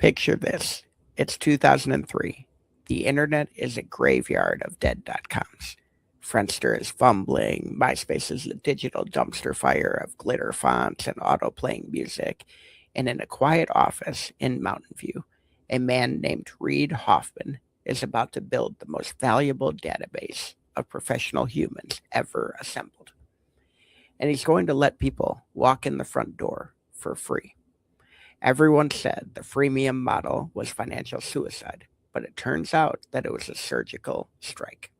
Picture this. It's 2003. The internet is a graveyard of dead.coms. Friendster is fumbling. MySpace is a digital dumpster fire of glitter fonts and auto-playing music. And in a quiet office in Mountain View, a man named Reid Hoffman is about to build the most valuable database of professional humans ever assembled. And he's going to let people walk in the front door for free. Everyone said the freemium model was financial suicide, but it turns out that it was a surgical strike.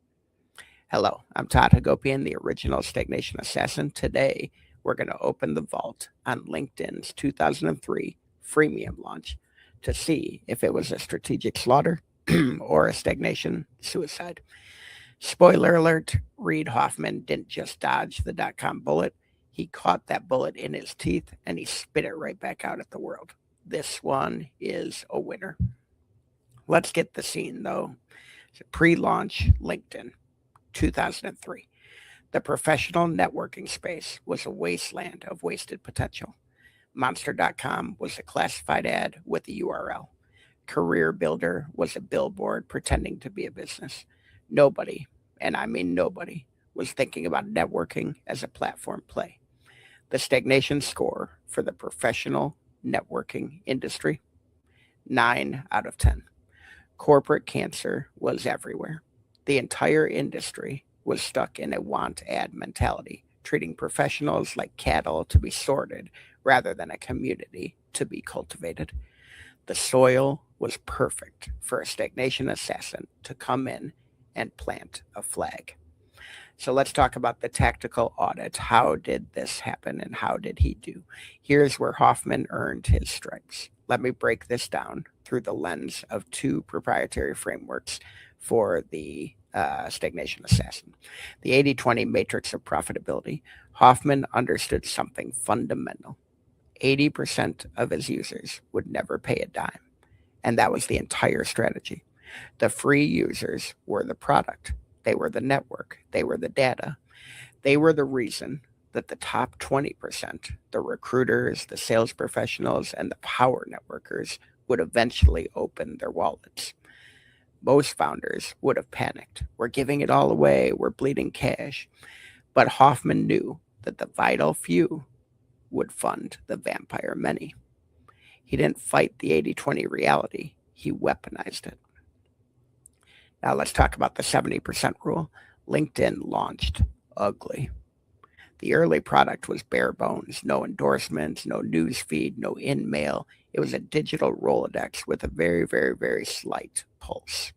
Hello, I'm Todd Hagopian, the original stagnation assassin. Today, we're going to open the vault on LinkedIn's 2003 freemium launch to see if it was a strategic slaughter or a stagnation suicide. Spoiler alert, Reid Hoffman didn't just dodge the dot-com bullet. He caught that bullet in his teeth and he spit it right back out at the world. This one is a winner. Let's get the scene though. Pre-launch LinkedIn, 2003. The professional networking space was a wasteland of wasted potential. Monster.com was a classified ad with a URL. Career Builder was a billboard pretending to be a business. Nobody, and I mean nobody, was thinking about networking as a platform play. The stagnation score for the professional networking industry, 9 out of 10. Corporate cancer was everywhere. The entire industry was stuck in a want ad mentality, treating professionals like cattle to be sorted rather than a community to be cultivated. The soil was perfect for a stagnation assassin to come in and plant a flag. So let's talk about the tactical audit. How did this happen and how did he do? Here's where Hoffman earned his stripes. Let me break this down through the lens of 2 proprietary frameworks for the stagnation assassin. The 80-20 matrix of profitability. Hoffman understood something fundamental. 80% of his users would never pay a dime. And that was the entire strategy. The free users were the product. They were the network. They were the data. They were the reason that the top 20%, the recruiters, the sales professionals, and the power networkers would eventually open their wallets. Most founders would have panicked. We're giving it all away. We're bleeding cash. But Hoffman knew that the vital few would fund the vampire many. He didn't fight the 80-20 reality. He weaponized it. Now let's talk about the 70% rule. LinkedIn launched ugly. The early product was bare bones, no endorsements, no news feed, no in-mail. It was a digital Rolodex with a very, very, very slight pulse.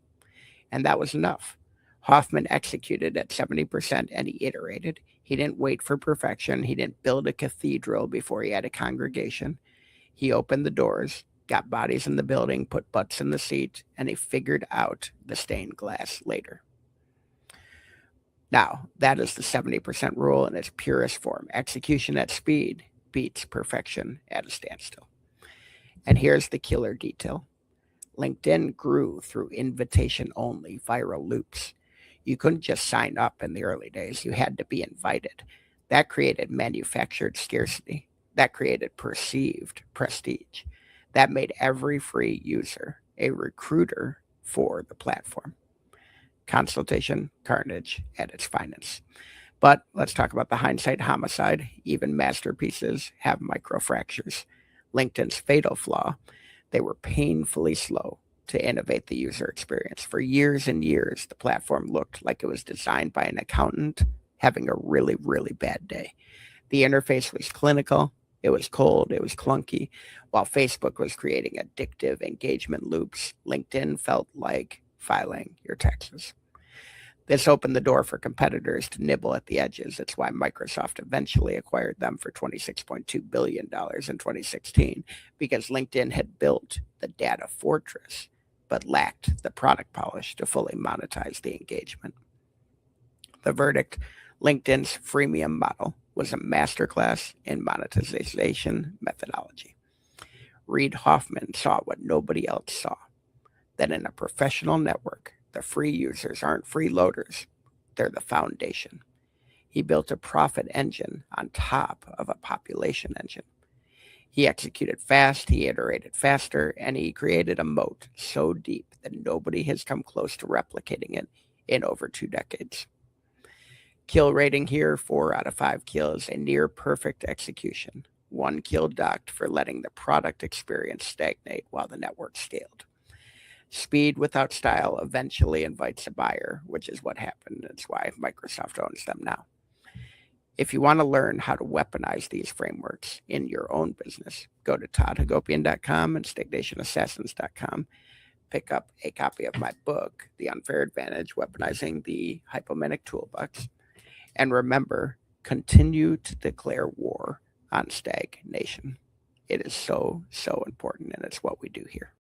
And that was enough. Hoffman executed at 70% and he iterated. He didn't wait for perfection. He didn't build a cathedral before he had a congregation. He opened the doors, got bodies in the building, put butts in the seat, and he figured out the stained glass later. Now, that is the 70% rule in its purest form. Execution at speed beats perfection at a standstill. And here's the killer detail. LinkedIn grew through invitation-only viral loops. You couldn't just sign up in the early days. You had to be invited. That created manufactured scarcity. That created perceived prestige. That made every free user a recruiter for the platform. Consultation carnage at its finest. But let's talk about the hindsight homicide. Even masterpieces have microfractures. LinkedIn's fatal flaw, they were painfully slow to innovate the user experience. For years and years, the platform looked like it was designed by an accountant having a really, really bad day. The interface was clinical. It was cold. It was clunky. While Facebook was creating addictive engagement loops, LinkedIn felt like filing your taxes. This opened the door for competitors to nibble at the edges. It's why Microsoft eventually acquired them for $26.2 billion in 2016, because LinkedIn had built the data fortress, but lacked the product polish to fully monetize the engagement. The verdict, LinkedIn's freemium model was a masterclass in monetization methodology. Reid Hoffman saw what nobody else saw, that in a professional network, the free users aren't freeloaders, they're the foundation. He built a profit engine on top of a population engine. He executed fast, he iterated faster, and he created a moat so deep that nobody has come close to replicating it in over 2 decades. Kill rating here, 4 out of 5 kills, a near perfect execution. 1 kill docked for letting the product experience stagnate while the network scaled. Speed without style eventually invites a buyer, which is what happened. That's why Microsoft owns them now. If you want to learn how to weaponize these frameworks in your own business, go to toddhagopian.com and stagnationassassins.com. Pick up a copy of my book, The Unfair Advantage, Weaponizing the Hypomanic Toolbox. And remember, continue to declare war on stagnation. It is so, so important, and it's what we do here.